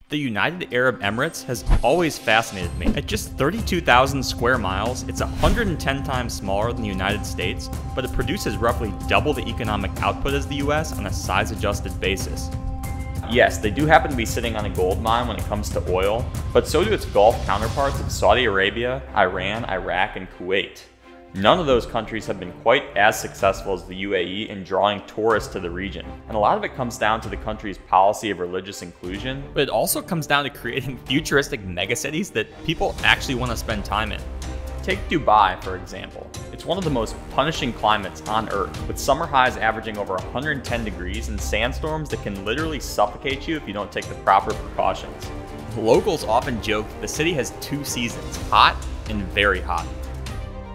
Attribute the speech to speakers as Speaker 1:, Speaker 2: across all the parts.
Speaker 1: The United Arab Emirates has always fascinated me. At just 32,000 square miles, it's 110 times smaller than the United States, but it produces roughly double the economic output as the US on a size-adjusted basis. Yes, they do happen to be sitting on a gold mine when it comes to oil, but so do its Gulf counterparts of Saudi Arabia, Iran, Iraq, and Kuwait. None of those countries have been quite as successful as the UAE in drawing tourists to the region. And a lot of it comes down to the country's policy of religious inclusion, but it also comes down to creating futuristic megacities that people actually want to spend time in. Take Dubai, for example. It's one of the most punishing climates on Earth, with summer highs averaging over 110 degrees and sandstorms that can literally suffocate you if you don't take the proper precautions. Locals often joke that the city has two seasons, hot and very hot.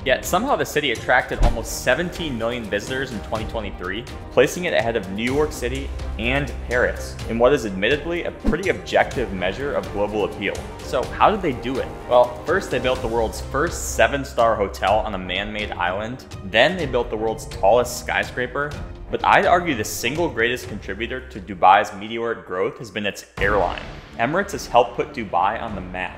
Speaker 1: Yet somehow the city attracted almost 17 million visitors in 2023, placing it ahead of New York City and Paris in what is admittedly a pretty objective measure of global appeal. So how did they do it? Well, first they built the world's first 7-star hotel on a man-made island. Then they built the world's tallest skyscraper. But I'd argue the single greatest contributor to Dubai's meteoric growth has been its airline. Emirates has helped put Dubai on the map,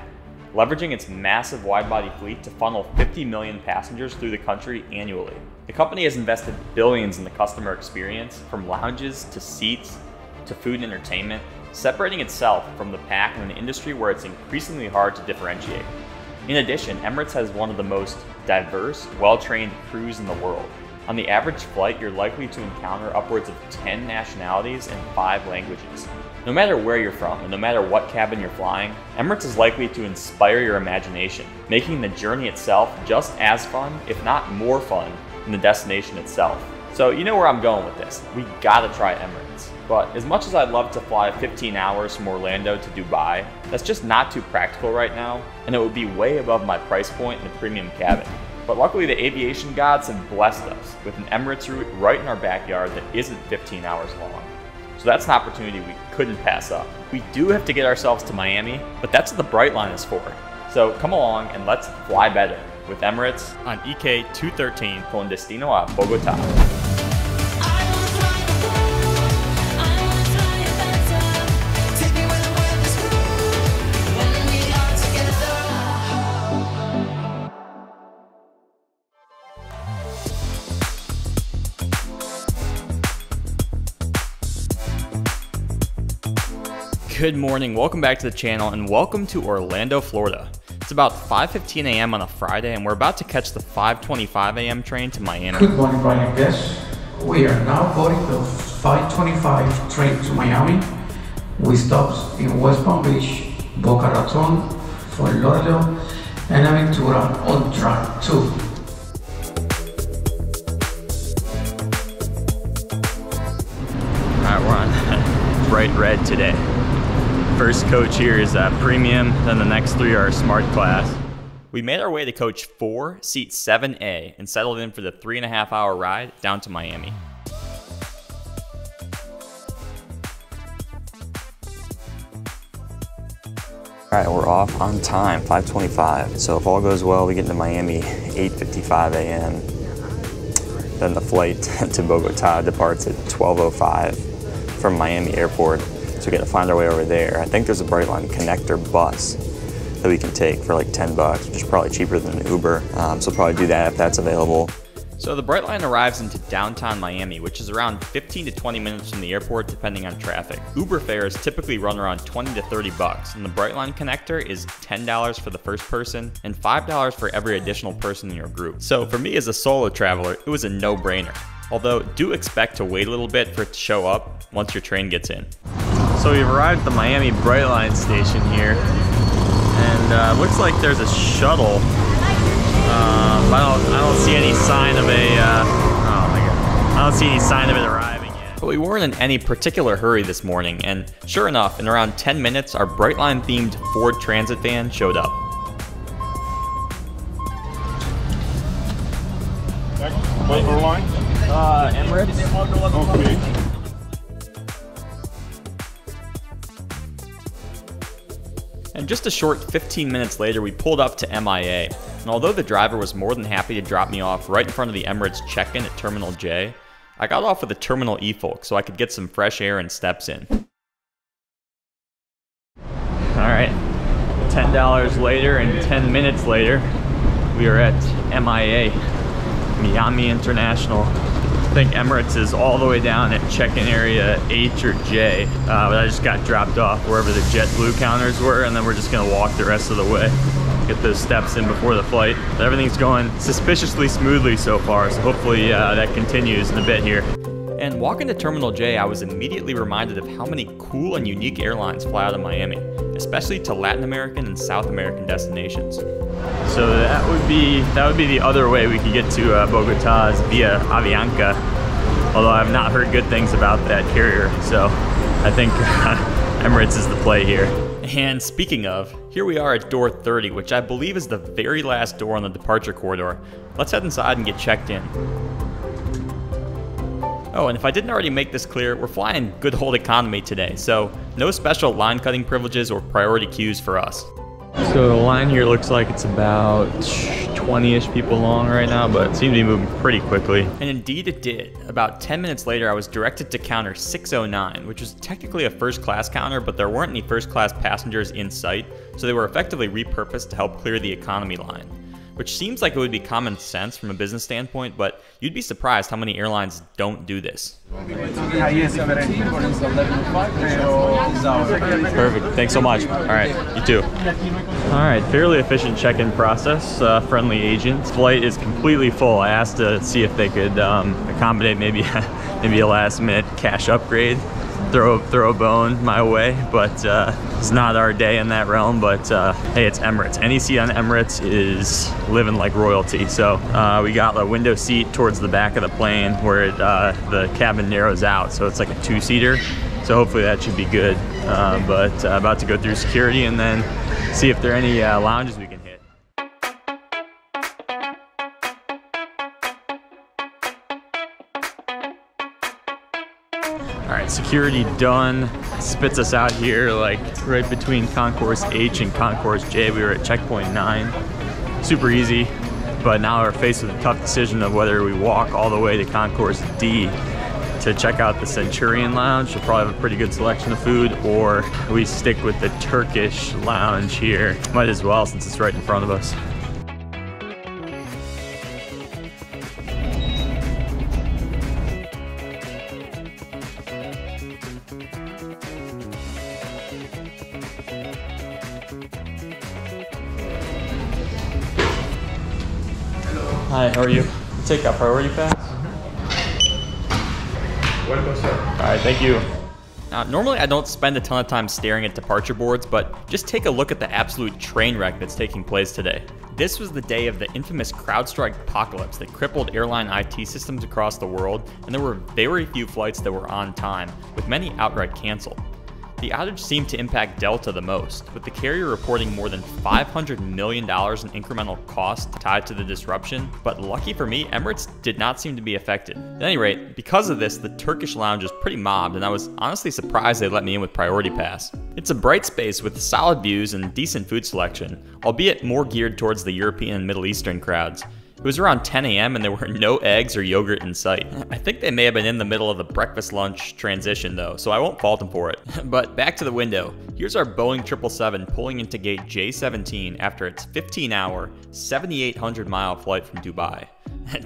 Speaker 1: leveraging its massive wide-body fleet to funnel 50 million passengers through the country annually. The company has invested billions in the customer experience, from lounges to seats to food and entertainment, separating itself from the pack in an industry where it's increasingly hard to differentiate. In addition, Emirates has one of the most diverse, well-trained crews in the world. On the average flight, you're likely to encounter upwards of 10 nationalities and 5 languages. No matter where you're from, and no matter what cabin you're flying, Emirates is likely to inspire your imagination, making the journey itself just as fun, if not more fun, than the destination itself. So you know where I'm going with this. We gotta try Emirates. But as much as I'd love to fly 15 hours from Orlando to Dubai, that's just not too practical right now, and it would be way above my price point in a premium cabin. But luckily the aviation gods have blessed us with an Emirates route right in our backyard that isn't 15 hours long. So that's an opportunity we couldn't pass up. We do have to get ourselves to Miami, but that's what the Brightline is for. So come along and let's fly better with Emirates on EK 213 con destino a Bogotá. Good morning, welcome back to the channel, and welcome to Orlando, Florida. It's about 5:15 a.m. on a Friday, and we're about to catch the 5:25 a.m. train to Miami.
Speaker 2: Good morning, Brian guests. We are now boarding the 5:25 train to Miami. We stopped in West Palm Beach, Boca Raton, Fort Lauderdale, and Aventura on track 2.
Speaker 1: Alright, we're on bright red today. First coach here is premium, then the next 3 are smart class. We made our way to coach 4, seat 7A, and settled in for the 3.5-hour ride down to Miami. Alright, we're off on time, 5:25. So if all goes well, we get to Miami 8:55 a.m. Then the flight to Bogotá departs at 12:05 from Miami Airport. So we got to find our way over there. I think there's a Brightline connector bus that we can take for like $10, which is probably cheaper than an Uber. So we'll probably do that if that's available. So the Brightline arrives into downtown Miami, which is around 15 to 20 minutes from the airport depending on traffic. Uber fares typically run around 20 to 30 bucks, and the Brightline connector is $10 for the first person and $5 for every additional person in your group. So for me as a solo traveler, it was a no-brainer. Although do expect to wait a little bit for it to show up once your train gets in. So we've arrived at the Miami Brightline station here, and looks like there's a shuttle. I don't see any sign of a. Oh my god! I don't see any sign of it arriving yet. But we weren't in any particular hurry this morning, and sure enough, in around 10 minutes, our Brightline-themed Ford Transit van showed up.
Speaker 3: What airline?
Speaker 1: Emirates.
Speaker 3: Okay.
Speaker 1: And just a short 15 minutes later, we pulled up to MIA. And although the driver was more than happy to drop me off right in front of the Emirates check-in at Terminal J, I got off with the Terminal E folk so I could get some fresh air and steps in. All right, $10 later and 10 minutes later, we are at MIA, Miami International. I think Emirates is all the way down at check-in area H or J, but I just got dropped off wherever the JetBlue counters were, and then we're just gonna walk the rest of the way, get those steps in before the flight. But everything's going suspiciously smoothly so far, so hopefully that continues in a bit here. And walking to Terminal J, I was immediately reminded of how many cool and unique airlines fly out of Miami, especially to Latin American and South American destinations. So that would be the other way we could get to Bogotá, is via Avianca, although I've not heard good things about that carrier, so I think Emirates is the play here. And speaking of, here we are at door 30, which I believe is the very last door on the departure corridor. Let's head inside and get checked in. Oh, and if I didn't already make this clear, we're flying good old economy today, so no special line cutting privileges or priority queues for us. So the line here looks like it's about 20-ish people long right now, but it seemed to be moving pretty quickly. And indeed it did. About 10 minutes later, I was directed to counter 609, which was technically a first class counter, but there weren't any first class passengers in sight, so they were effectively repurposed to help clear the economy line. Which seems like it would be common sense from a business standpoint, but you'd be surprised how many airlines don't do this. Perfect, thanks so much. All right, you too. All right, fairly efficient check-in process, friendly agent. Flight is completely full. I asked to see if they could accommodate maybe a last-minute cash upgrade. Throw a bone my way, but it's not our day in that realm. But hey, it's Emirates. Any seat on Emirates is living like royalty. So we got a window seat towards the back of the plane where the cabin narrows out, so it's like a two-seater. So hopefully that should be good. But about to go through security and then see if there are any lounges we can hit. All right, security done. Spits us out here like right between Concourse H and Concourse J. We were at checkpoint 9. Super easy, but now we're faced with a tough decision of whether we walk all the way to Concourse D to check out the Centurion Lounge. We'll probably have a pretty good selection of food, or we stick with the Turkish lounge here. Might as well, since it's right in front of us. Hi, how are you? Takeoff priority pass?
Speaker 3: Welcome, sir.
Speaker 1: All right, thank you. Normally I don't spend a ton of time staring at departure boards, but just take a look at the absolute train wreck that's taking place today. This was the day of the infamous CrowdStrike apocalypse that crippled airline IT systems across the world, and there were very few flights that were on time, with many outright canceled. The outage seemed to impact Delta the most, with the carrier reporting more than $500 million in incremental costs tied to the disruption, but lucky for me, Emirates did not seem to be affected. At any rate, because of this, the Turkish lounge was pretty mobbed, and I was honestly surprised they let me in with priority pass. It's a bright space with solid views and decent food selection, albeit more geared towards the European and Middle Eastern crowds. It was around 10 a.m. and there were no eggs or yogurt in sight. I think they may have been in the middle of the breakfast-lunch transition though, so I won't fault them for it. But back to the window. Here's our Boeing 777 pulling into gate J17 after its 15-hour, 7,800-mile flight from Dubai.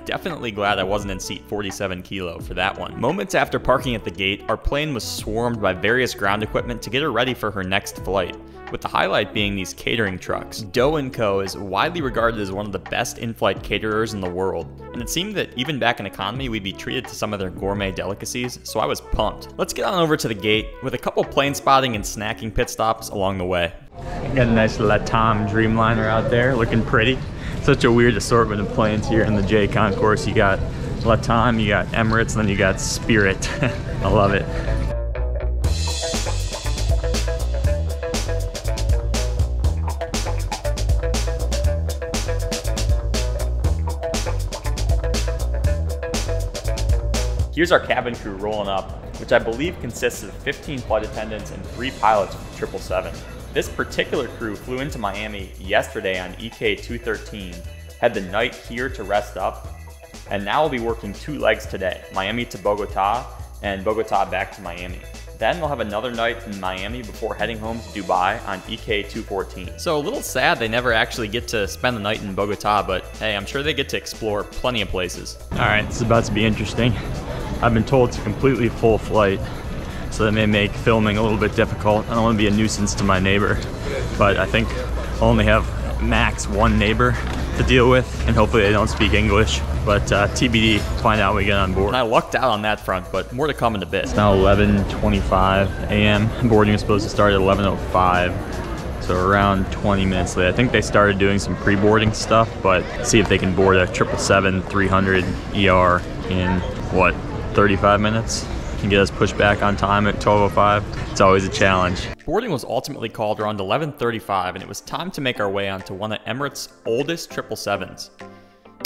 Speaker 1: Definitely glad I wasn't in seat 47 kilo for that one. Moments after parking at the gate, our plane was swarmed by various ground equipment to get her ready for her next flight, with the highlight being these catering trucks. Doe & Co. is widely regarded as one of the best in-flight caterers in the world, and it seemed that even back in economy we'd be treated to some of their gourmet delicacies, so I was pumped. Let's get on over to the gate, with a couple plane spotting and snacking pit stops along the way. Got a nice Latam Dreamliner out there, looking pretty. Such a weird assortment of planes here in the J concourse. You got Latam, you got Emirates, and then you got Spirit. I love it. Here's our cabin crew rolling up, which I believe consists of 15 flight attendants and 3 pilots for 777. This particular crew flew into Miami yesterday on EK 213, had the night here to rest up, and now will be working 2 legs today, Miami to Bogotá and Bogotá back to Miami. Then we'll have another night in Miami before heading home to Dubai on EK214. So a little sad they never actually get to spend the night in Bogotá, but hey, I'm sure they get to explore plenty of places. Alright, this is about to be interesting. I've been told it's a completely full flight, so that may make filming a little bit difficult. I don't want to be a nuisance to my neighbor, but I think I'll only have max one neighbor to deal with, and hopefully they don't speak English. But TBD, find out when we get on board. And I lucked out on that front, but more to come in a bit. It's now 11:25 a.m. Boarding is supposed to start at 11:05, so around 20 minutes late. I think they started doing some pre-boarding stuff, but see if they can board a 777-300 ER in, what, 35 minutes? And get us pushed back on time at 12:05. It's always a challenge. Boarding was ultimately called around 11:35, and it was time to make our way onto one of Emirates' oldest 777s.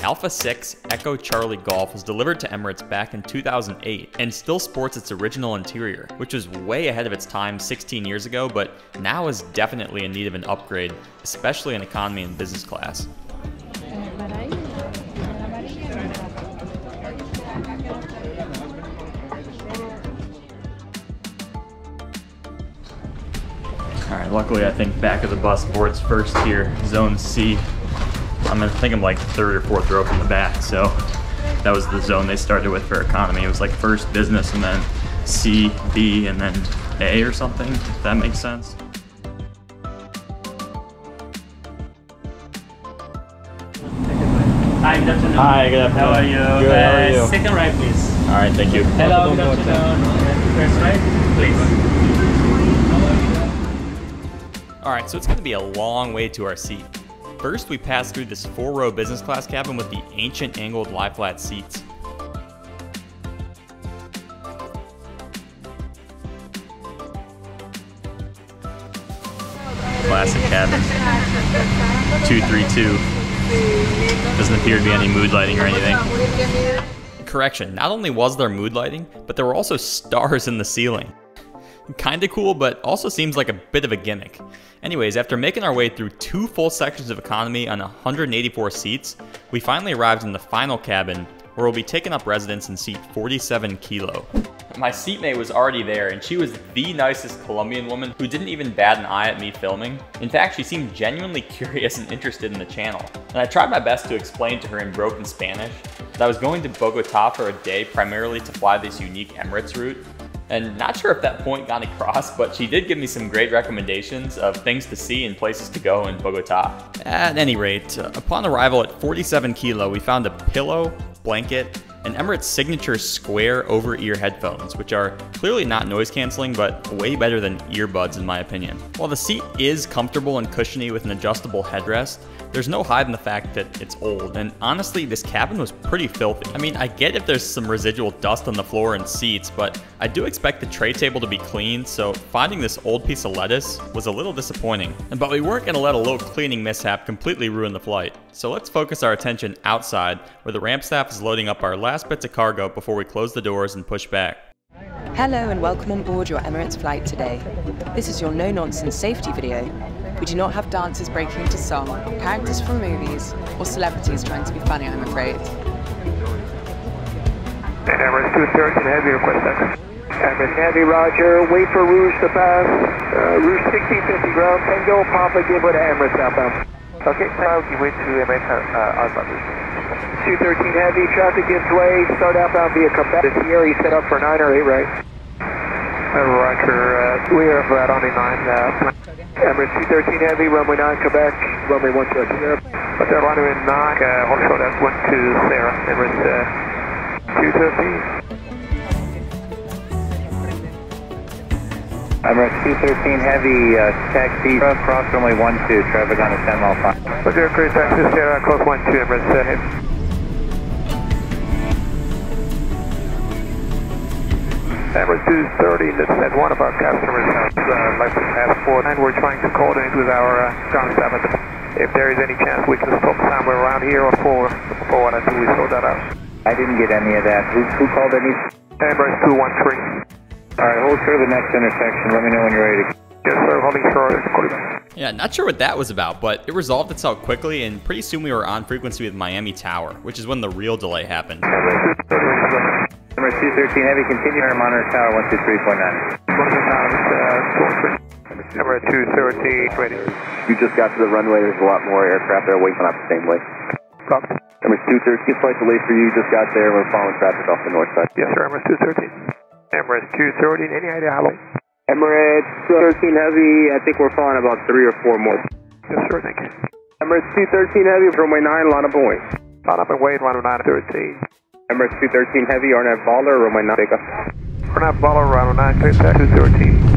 Speaker 1: Alpha 6 Echo Charlie Golf was delivered to Emirates back in 2008 and still sports its original interior, which was way ahead of its time 16 years ago, but now is definitely in need of an upgrade, especially in economy and business class. Alright, luckily I think back of the bus boards first here, Zone C. I think I'm like third or fourth row from the back, so that was the zone they started with for economy. It was like first business and then C, B, and then A or something, if that makes sense.
Speaker 4: Hi, good afternoon.
Speaker 1: Hi, good afternoon.
Speaker 4: How are you?
Speaker 1: Good, how are you?
Speaker 4: Second right, please.
Speaker 1: Alright, thank you.
Speaker 4: Hello, good afternoon. First right, please.
Speaker 1: Alright, so it's going to be a long way to our seat. First, we pass through this 4-row business class cabin with the ancient angled lie-flat seats. Classic cabin. 232. Doesn't appear to be any mood lighting or anything. Correction, not only was there mood lighting, but there were also stars in the ceiling. Kinda cool, but also seems like a bit of a gimmick. Anyways, after making our way through 2 full sections of economy on 184 seats, we finally arrived in the final cabin, where we'll be taking up residence in seat 47 Kilo. My seatmate was already there, and she was the nicest Colombian woman who didn't even bat an eye at me filming. In fact, she seemed genuinely curious and interested in the channel. And I tried my best to explain to her in broken Spanish that I was going to Bogotá for a day primarily to fly this unique Emirates route. And not sure if that point got across, but she did give me some great recommendations of things to see and places to go in Bogotá. At any rate, upon arrival at 47 Kilo, we found a pillow, blanket, and Emirates' signature square over-ear headphones, which are clearly not noise canceling, but way better than earbuds in my opinion. While the seat is comfortable and cushiony with an adjustable headrest, there's no hiding the fact that it's old, and honestly, this cabin was pretty filthy. I mean, I get if there's some residual dust on the floor and seats, but I do expect the tray table to be clean, so finding this old piece of lettuce was a little disappointing. But we weren't gonna let a little cleaning mishap completely ruin the flight. So let's focus our attention outside, where the ramp staff is loading up our last bits of cargo before we close the doors and push back.
Speaker 5: Hello and welcome on board your Emirates flight today. This is your no-nonsense safety video. We do not have dancers breaking into song, characters from movies, or celebrities trying to be funny, I'm afraid.
Speaker 6: Emirates 213 Heavy, request access. Emirates Heavy, roger. Wait for Rouge to pass. Rouge 1650 ground. Tango, Papa, give way to Emirates outbound. Okay, give way to Emirates outbound. 213 Heavy, traffic gives way. Start outbound via Quebec. This here, you set up for 9 or 8, right? Roger. We are flat on the 9. Emirates 213 Heavy, runway 9, Quebec, runway 12 Europe. Hotel runway 9, hold short at 12 Sarah, Emirates 213.
Speaker 7: Emirates 213 Heavy, taxi, cross runway 12, traffic on a 10-mile flight.
Speaker 6: Roger, clear taxi, Sarah, close 12, Emirates Heavy. Emirates 230, this is one of our customers has license passport, and we're trying to coordinate with our ground staff. If there is any chance we can stop somewhere around here or forward until we sort that out.
Speaker 7: I didn't get any of that. Who called any?
Speaker 6: Emirates 213.
Speaker 7: Alright, hold short of the next intersection. Let me know when you're ready to.
Speaker 6: Yes, sir, holding short.
Speaker 1: Yeah, not sure what that was about, but it resolved itself quickly, and pretty soon we were on frequency with Miami Tower, which is when the real delay happened.
Speaker 7: Emirates 213 Heavy, continue our monitor tower 123.9.
Speaker 6: Emirates 213, ready.
Speaker 7: You just got to the runway, there's a lot more aircraft there waiting up the same way.
Speaker 6: Copy.
Speaker 7: Emirates 213, flight delay for you, just got there, we're following traffic off the north side.
Speaker 6: Yes, sir, Emirates 213. Emirates 213, any idea how long?
Speaker 7: Emirates 13 Heavy, I think we're following about 3 or 4 more.
Speaker 6: Yes, sir, thank you.
Speaker 7: Emirates 213 Heavy, runway 9, line of Boeing.
Speaker 6: Line up and wait, line of 913.
Speaker 7: Emirates 213 Heavy, RNAV Baller, runway 9, Takeoff.
Speaker 6: RNAV Baller, line of 9, Takeoff, 213.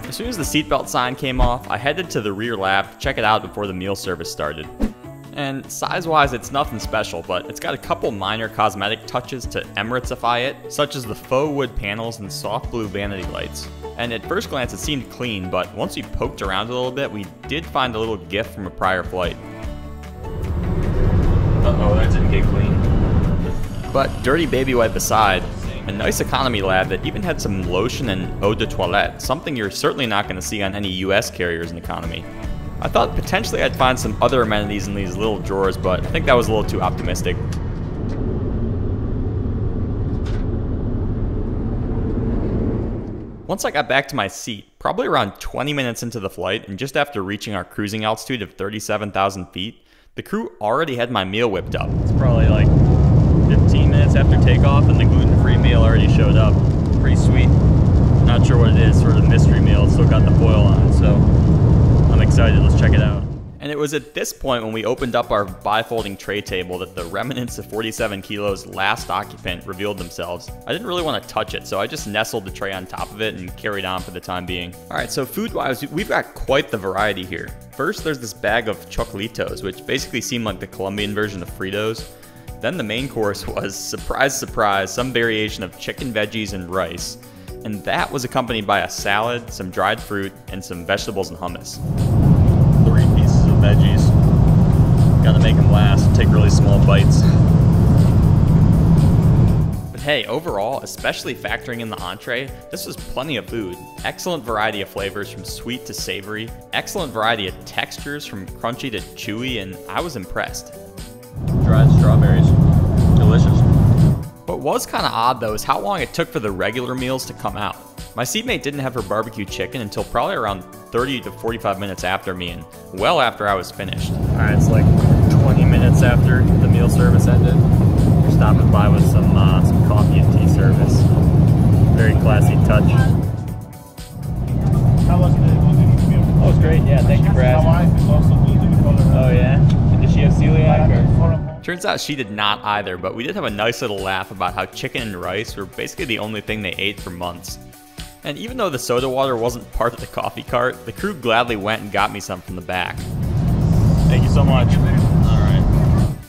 Speaker 1: As soon as the seatbelt sign came off, I headed to the rear lab to check it out before the meal service started. And size-wise, it's nothing special, but it's got a couple minor cosmetic touches to Emirates-ify it, such as the faux wood panels and soft blue vanity lights. And at first glance, it seemed clean, but once we poked around a little bit, we did find a little gift from a prior flight. Uh-oh, that didn't get clean. But dirty baby wipe aside, a nice economy lab that even had some lotion and eau de toilette, something you're certainly not going to see on any US carriers in economy. I thought potentially I'd find some other amenities in these little drawers, but I think that was a little too optimistic. Once I got back to my seat, probably around 20 minutes into the flight and just after reaching our cruising altitude of 37,000 feet, the crew already had my meal whipped up. It's probably like 15 minutes after takeoff and the gluten-free meal already showed up. Pretty sweet. Not sure what it is, sort of mystery meal. It's still got the foil on it, so I'm excited. Let's check it out. And it was at this point when we opened up our bifolding tray table that the remnants of 47 Kilo's last occupant revealed themselves. I didn't really want to touch it, so I just nestled the tray on top of it and carried on for the time being. Alright, so food-wise, we've got quite the variety here. First, there's this bag of chocolitos, which basically seemed like the Colombian version of Fritos. Then the main course was, surprise, surprise, some variation of chicken, veggies, and rice. And that was accompanied by a salad, some dried fruit, and some vegetables and hummus. 3 pieces of veggies. Gotta make them last, take really small bites. But hey, overall, especially factoring in the entree, this was plenty of food. Excellent variety of flavors from sweet to savory, excellent variety of textures from crunchy to chewy, and I was impressed. Dried strawberries, delicious. What was kind of odd though is how long it took for the regular meals to come out. My seatmate didn't have her barbecue chicken until probably around 30 to 45 minutes after me and well after I was finished. Alright, it's like 20 minutes after the meal service ended. We're stopping by with some coffee and tea service. Very classy touch.
Speaker 3: How was the gluten meal?
Speaker 1: Oh, it was great. Yeah, thank you for asking.
Speaker 3: My wife is also gluten intolerant.
Speaker 1: Oh yeah? Did she have celiac or?
Speaker 3: For
Speaker 1: Turns out she did not either, but we did have a nice little laugh about how chicken and rice were basically the only thing they ate for months. And even though the soda water wasn't part of the coffee cart, the crew gladly went and got me some from the back. Thank you so much. Alright.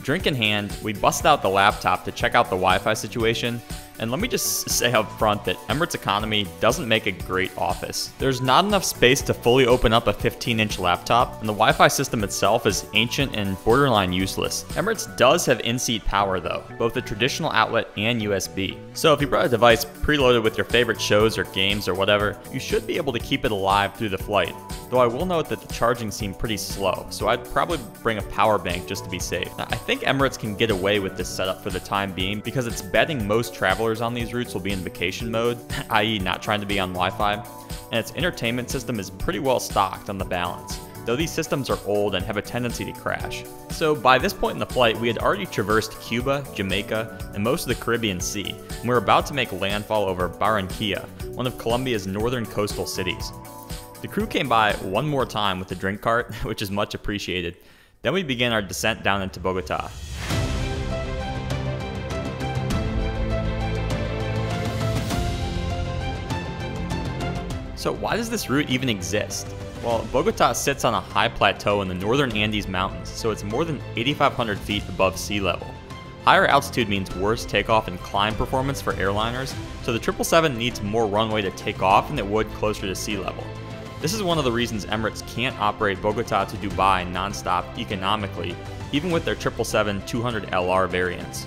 Speaker 1: Drink in hand, we busted out the laptop to check out the Wi-Fi situation. And let me just say up front that Emirates Economy doesn't make a great office. There's not enough space to fully open up a 15-inch laptop, and the Wi-Fi system itself is ancient and borderline useless. Emirates does have in-seat power though, both a traditional outlet and USB. So if you brought a device preloaded with your favorite shows or games or whatever, you should be able to keep it alive through the flight. Though I will note that the charging seemed pretty slow, so I'd probably bring a power bank just to be safe. Now, I think Emirates can get away with this setup for the time being because it's betting most travelers on these routes will be in vacation mode, i.e. not trying to be on Wi-Fi, and its entertainment system is pretty well stocked on the balance. though these systems are old and have a tendency to crash. So by this point in the flight, we had already traversed Cuba, Jamaica, and most of the Caribbean Sea, and we were about to make landfall over Barranquilla, one of Colombia's northern coastal cities. The crew came by one more time with the drink cart, which is much appreciated. Then we began our descent down into Bogotá. So why does this route even exist? Well, Bogotá sits on a high plateau in the northern Andes Mountains, so it's more than 8,500 feet above sea level. Higher altitude means worse takeoff and climb performance for airliners, so the 777 needs more runway to take off than it would closer to sea level. This is one of the reasons Emirates can't operate Bogotá to Dubai nonstop economically, even with their 777-200LR variants.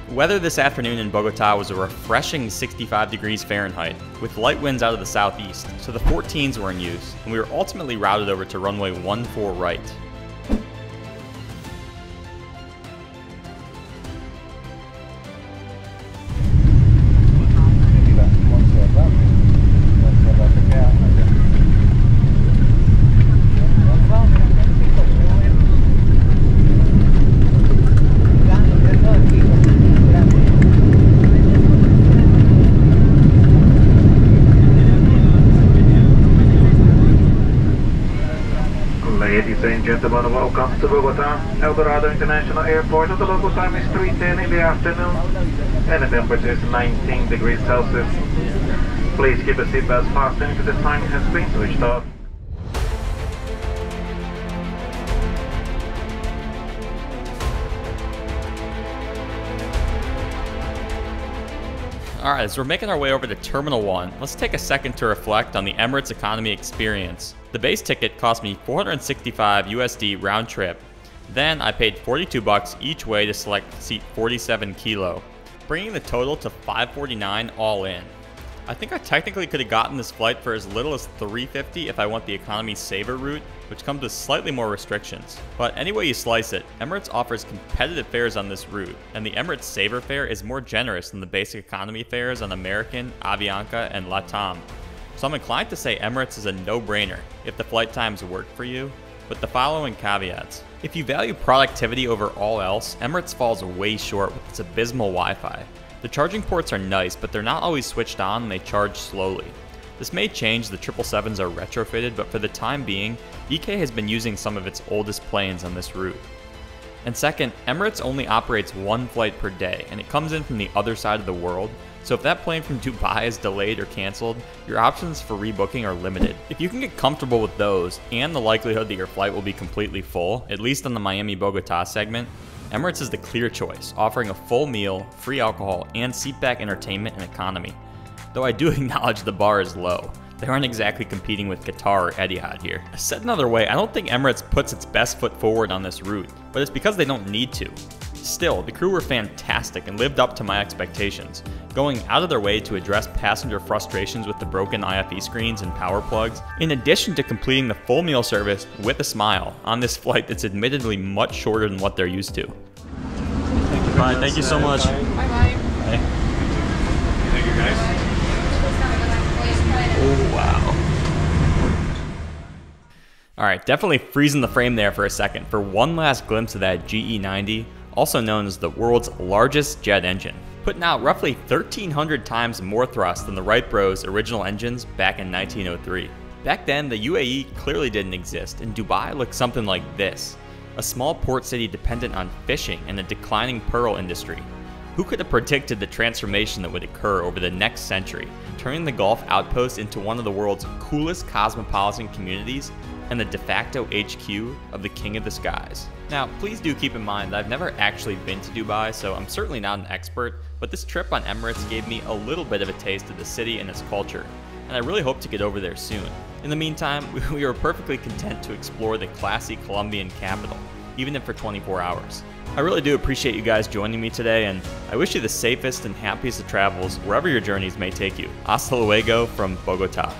Speaker 1: Weather this afternoon in Bogotá was a refreshing 65 degrees Fahrenheit, with light winds out of the southeast, so the 14s were in use, and we were ultimately routed over to runway 14 right.
Speaker 8: Ladies and gentlemen, welcome to Bogotá, Eldorado International Airport. The local time is 3:10 in the afternoon and the temperature is 19 degrees Celsius. Please keep the seatbelts fastened until the sign has been switched off.
Speaker 1: Alright, as we're making our way over to Terminal 1, let's take a second to reflect on the Emirates economy experience. The base ticket cost me $465 USD round trip. Then I paid $42 each way to select seat 47 kilo, bringing the total to $549 all in. I think I technically could have gotten this flight for as little as $350 if I went the economy saver route, which comes with slightly more restrictions. But any way you slice it, Emirates offers competitive fares on this route, and the Emirates saver fare is more generous than the basic economy fares on American, Avianca, and LATAM. So I'm inclined to say Emirates is a no-brainer if the flight times work for you, with the following caveats. If you value productivity over all else, Emirates falls way short with its abysmal Wi-Fi. The charging ports are nice, but they're not always switched on and they charge slowly. This may change, the 777s are retrofitted, but for the time being, EK has been using some of its oldest planes on this route. And second, Emirates only operates one flight per day, and it comes in from the other side of the world, so if that plane from Dubai is delayed or cancelled, your options for rebooking are limited. If you can get comfortable with those, and the likelihood that your flight will be completely full, at least on the Miami-Bogotá segment, Emirates is the clear choice, offering a full meal, free alcohol, and seatback entertainment and economy. Though I do acknowledge the bar is low. They aren't exactly competing with Qatar or Etihad here. Said another way, I don't think Emirates puts its best foot forward on this route, but it's because they don't need to. Still, the crew were fantastic and lived up to my expectations, going out of their way to address passenger frustrations with the broken IFE screens and power plugs, in addition to completing the full meal service with a smile on this flight that's admittedly much shorter than what they're used to.
Speaker 4: Bye, thank you so much.
Speaker 5: Bye-bye.
Speaker 3: Thank you, guys.
Speaker 1: Oh, wow. Alright, definitely freezing the frame there for a second for one last glimpse of that GE90, also known as the world's largest jet engine, putting out roughly 1,300 times more thrust than the Wright Bros' original engines back in 1903. Back then, the UAE clearly didn't exist, and Dubai looked something like this, a small port city dependent on fishing and a declining pearl industry. Who could have predicted the transformation that would occur over the next century, turning the Gulf outpost into one of the world's coolest cosmopolitan communities and the de facto HQ of the King of the Skies? Now, please do keep in mind that I've never actually been to Dubai, so I'm certainly not an expert, but this trip on Emirates gave me a little bit of a taste of the city and its culture, and I really hope to get over there soon. In the meantime, we were perfectly content to explore the classy Colombian capital, even if for 24 hours. I really do appreciate you guys joining me today, and I wish you the safest and happiest of travels wherever your journeys may take you. Hasta luego from Bogotá.